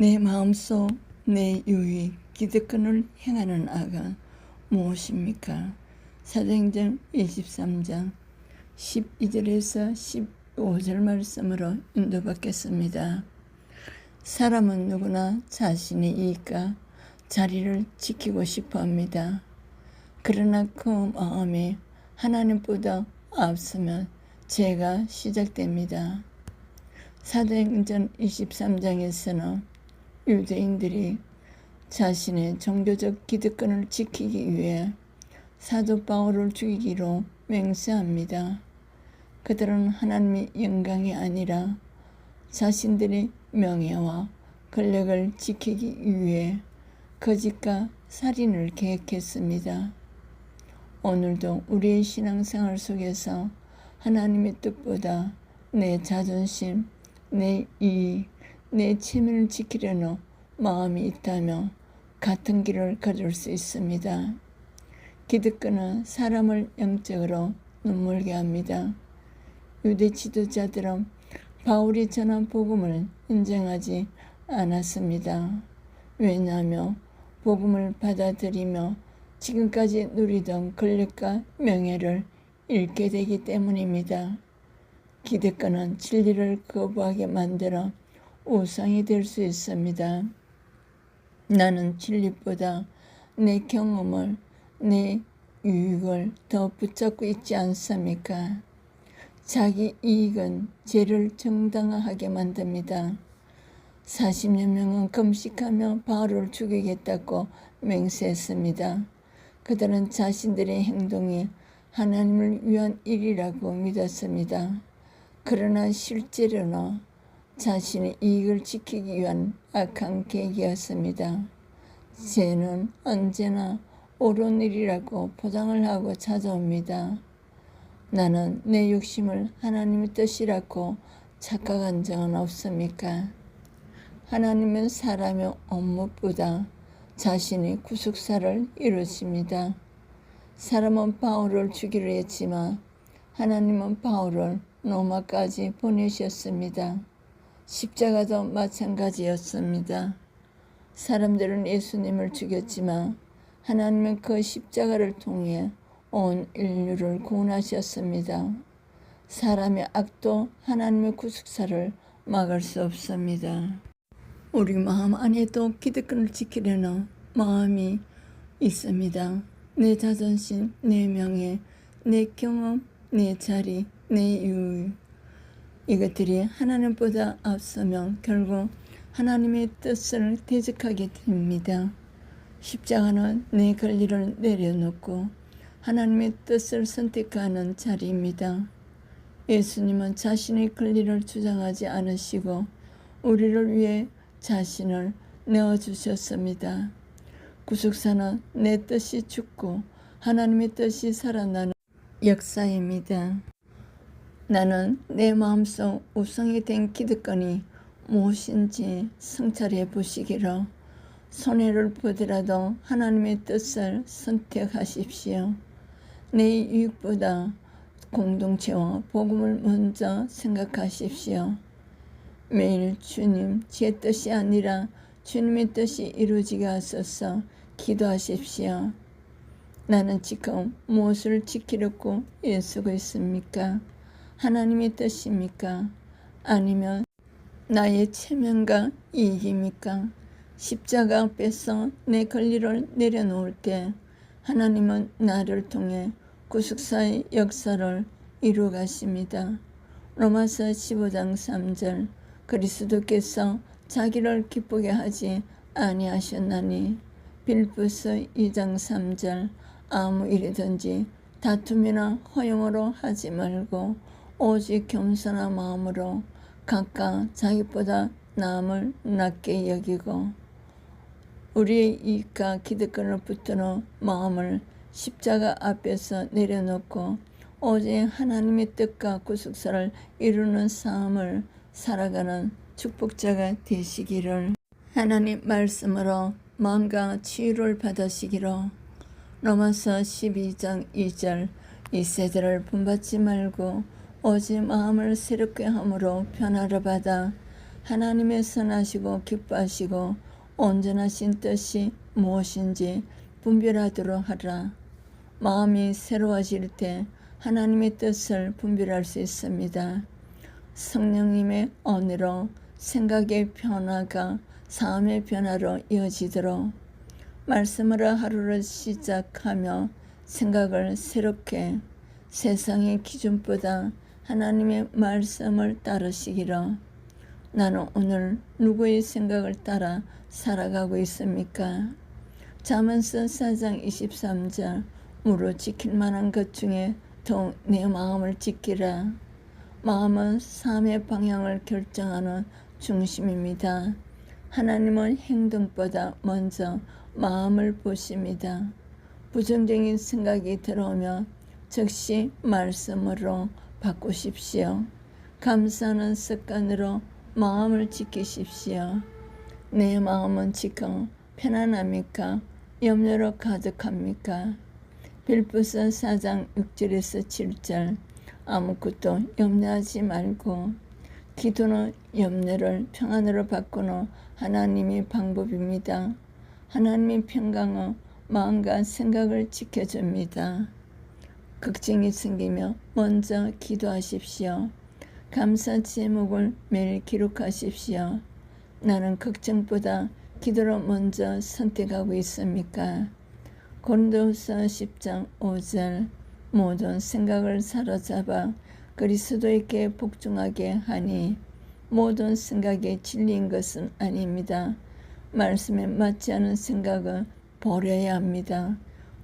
내 마음속 내 유익 기득권을 행하는 아가 무엇입니까? 사도행전 23장 12절에서 15절 말씀으로 인도받겠습니다. 사람은 누구나 자신의 이익과 자리를 지키고 싶어 합니다. 그러나 그 마음이 하나님보다 앞서면 죄가 시작됩니다. 사도행전 23장에서는 유대인들이 자신의 종교적 기득권을 지키기 위해 사도 바울을 죽이기로 맹세합니다. 그들은 하나님의 영광이 아니라 자신들의 명예와 권력을 지키기 위해 거짓과 살인을 계획했습니다. 오늘도 우리의 신앙생활 속에서 하나님의 뜻보다 내 자존심, 내 이익, 내 체면을 지키려는 마음이 있다면 같은 길을 걸을 수 있습니다. 기득권은 사람을 영적으로 눈물게 합니다. 유대 지도자들은 바울이 전한 복음을 인정하지 않았습니다. 왜냐하면 복음을 받아들이며 지금까지 누리던 권력과 명예를 잃게 되기 때문입니다. 기득권은 진리를 거부하게 만들어 우상이 될 수 있습니다. 나는 진리보다 내 경험을, 내 유익을 더 붙잡고 있지 않습니까? 자기 이익은 죄를 정당화하게 만듭니다. 40여 명은 금식하며 바울을 죽이겠다고 맹세했습니다. 그들은 자신들의 행동이 하나님을 위한 일이라고 믿었습니다. 그러나 실제로는 자신의 이익을 지키기 위한 악한 계획이었습니다. 죄는 언제나 옳은 일이라고 포장을 하고 찾아옵니다. 나는 내 욕심을 하나님의 뜻이라고 착각한 적은 없습니까? 하나님은 사람의 업무보다 자신의 구속사를 이루십니다. 사람은 바울을 죽이려 했지만 하나님은 바울을 로마까지 보내셨습니다. 십자가도 마찬가지였습니다. 사람들은 예수님을 죽였지만 하나님은 그 십자가를 통해 온 인류를 구원하셨습니다. 사람의 악도 하나님의 구속사를 막을 수 없습니다. 우리 마음 안에도 기득권을 지키려는 마음이 있습니다. 내 자존심, 내 명예, 내 경험, 내 자리, 내 유익, 이것들이 하나님보다 앞서면 결국 하나님의 뜻을 대적하게 됩니다. 십자가는 내 권리를 내려놓고 하나님의 뜻을 선택하는 자리입니다. 예수님은 자신의 권리를 주장하지 않으시고 우리를 위해 자신을 내어주셨습니다. 구속사는 내 뜻이 죽고 하나님의 뜻이 살아나는 역사입니다. 나는 내 마음속 우상이 된 기득권이 무엇인지 성찰해 보시기로 손해를 보더라도 하나님의 뜻을 선택하십시오. 내 이익보다 공동체와 복음을 먼저 생각하십시오. 매일 주님, 제 뜻이 아니라 주님의 뜻이 이루어지게 하소서 기도하십시오. 나는 지금 무엇을 지키려고 애쓰고 있습니까? 하나님의 뜻입니까? 아니면 나의 체면과 이익입니까? 십자가 앞에서 내 권리를 내려놓을 때 하나님은 나를 통해 구속사의 역사를 이루어 가십니다. 로마서 15장 3절 그리스도께서 자기를 기쁘게 하지 아니하셨나니 빌립보서 2장 3절 아무 일이든지 다툼이나 허용으로 하지 말고 오직 겸손한 마음으로 각각 자기보다 남을 낮게 여기고 우리의 이익과 기득권을 붙드는 마음을 십자가 앞에서 내려놓고 오직 하나님의 뜻과 구속사를 이루는 삶을 살아가는 축복자가 되시기를 하나님 말씀으로 마음과 치유를 받으시기로 로마서 12장 2절 이 세대를 본받지 말고 오직 마음을 새롭게 함으로 변화를 받아 하나님의 선하시고 기뻐하시고 온전하신 뜻이 무엇인지 분별하도록 하라. 마음이 새로워질 때 하나님의 뜻을 분별할 수 있습니다. 성령님의 언어로 생각의 변화가 삶의 변화로 이어지도록 말씀으로 하루를 시작하며 생각을 새롭게 세상의 기준보다 하나님의 말씀을 따르시기로. 나는 오늘 누구의 생각을 따라 살아가고 있습니까? 잠언서 4장 23절 무릇 지킬 만한 것 중에 더욱 내 마음을 지키라. 마음은 삶의 방향을 결정하는 중심입니다. 하나님은 행동보다 먼저 마음을 보십니다. 부정적인 생각이 들어오면 즉시 말씀으로 바꾸십시오. 감사하는 습관으로 마음을 지키십시오. 내 마음은 지금 편안합니까? 염려로 가득합니까? 빌립보서 4장 6절에서 7절 아무것도 염려하지 말고. 기도는 염려를 평안으로 바꾸는 하나님의 방법입니다. 하나님의 평강은 마음과 생각을 지켜줍니다. 걱정이 생기면 먼저 기도하십시오. 감사 제목을 매일 기록하십시오. 나는 걱정보다 기도로 먼저 선택하고 있습니까? 고린도후서 10장 5절 모든 생각을 사로잡아 그리스도에게 복종하게 하니 모든 생각에 진리인 것은 아닙니다. 말씀에 맞지 않은 생각은 버려야 합니다.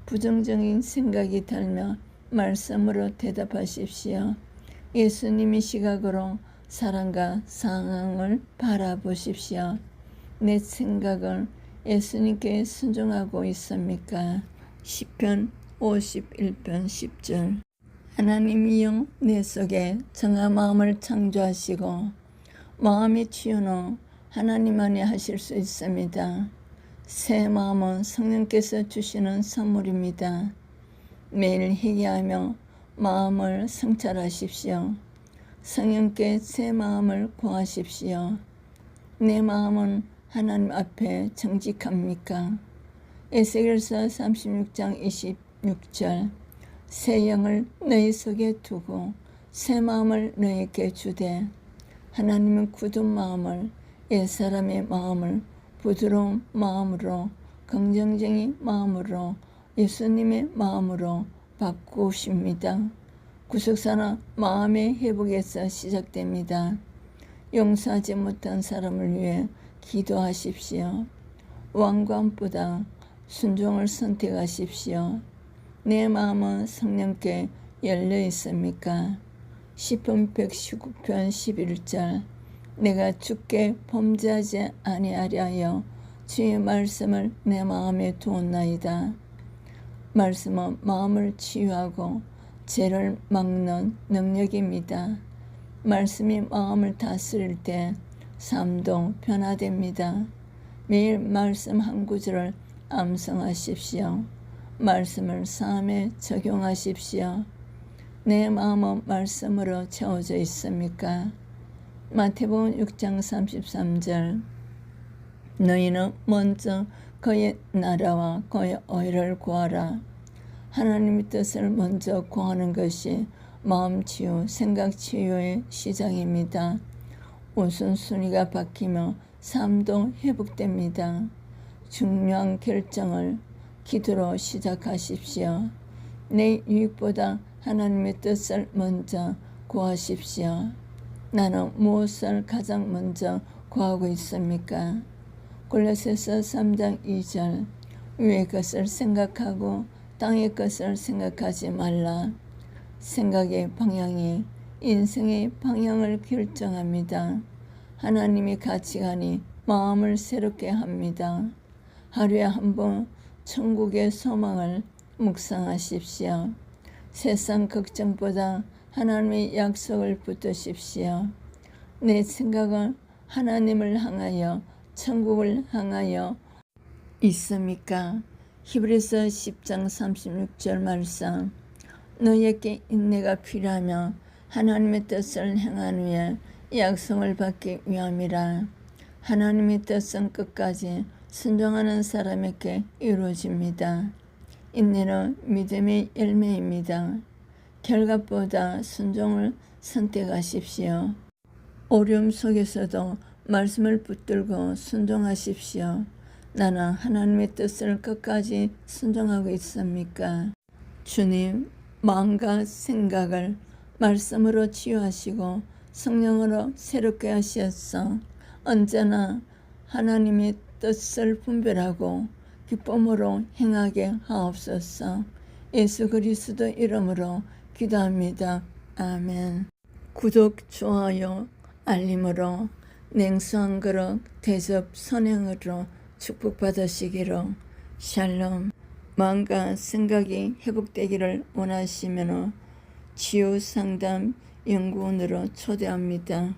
부정적인 생각이 들면 말씀으로 대답하십시오. 예수님의 시각으로 사람과 상황을 바라보십시오. 내 생각을 예수님께 순종하고 있습니까? 시편 51편 10절 하나님이여 내 속에 정한 마음을 창조하시고 마음의 치유는 하나님만이 하실 수 있습니다. 새 마음은 성령께서 주시는 선물입니다. 매일 회개하며 마음을 성찰하십시오. 성령께 새 마음을 구하십시오. 내 마음은 하나님 앞에 정직합니까? 에스겔서 36장 26절 새 영을 너희 속에 두고 새 마음을 너희에게 주되. 하나님은 굳은 마음을 옛사람의 마음을 부드러운 마음으로 긍정적인 마음으로 예수님의 마음으로 바꾸십니다. 구속사는 마음의 회복에서 시작됩니다. 용서하지 못한 사람을 위해 기도하십시오. 왕관보다 순종을 선택하십시오. 내 마음은 성령께 열려 있습니까? 시편 119편 11절 내가 주께 범죄하지 아니하려 하여 주의 말씀을 내 마음에 두었나이다. 말씀은 마음을 치유하고 죄를 막는 능력입니다. 말씀이 마음을 다스릴 때 삶도 변화됩니다. 매일 말씀 한 구절을 암송하십시오. 말씀을 삶에 적용하십시오. 내 마음은 말씀으로 채워져 있습니까? 마태복음 6장 33절 너희는 먼저 그의 나라와 그의 의를 구하라. 하나님의 뜻을 먼저 구하는 것이 마음 치유, 생각 치유의 시작입니다. 우선순위가 바뀌며 삶도 회복됩니다. 중요한 결정을 기도로 시작하십시오. 내 유익보다 하나님의 뜻을 먼저 구하십시오. 나는 무엇을 가장 먼저 구하고 있습니까? 골로새서 3장 2절 위의 것을 생각하고 땅의 것을 생각하지 말라. 생각의 방향이 인생의 방향을 결정합니다. 하나님의 가치관이 마음을 새롭게 합니다. 하루에 한 번 천국의 소망을 묵상하십시오. 세상 걱정보다 하나님의 약속을 붙드십시오. 내 생각은 하나님을 향하여 천국을 향하여 있습니까? 히브리서 10장 36절 말씀 너희에게 인내가 필요하며 하나님의 뜻을 행한 후에 약속을 받기 위함이라. 하나님의 뜻은 끝까지 순종하는 사람에게 이루어집니다. 인내는 믿음의 열매입니다. 결과보다 순종을 선택하십시오. 어려움 속에서도 말씀을 붙들고 순종하십시오. 나는 하나님의 뜻을 끝까지 순종하고 있습니까? 주님, 마음과 생각을 말씀으로 치유하시고 성령으로 새롭게 하시어서 언제나 하나님의 뜻을 분별하고 기쁨으로 행하게 하옵소서. 예수 그리스도 이름으로 기도합니다. 아멘. 구독, 좋아요, 알림으로 냉수한 그릇 대접 선행으로 축복받으시기로. 샬롬. 마음과 생각이 회복되기를 원하시면 치유상담 연구원으로 초대합니다.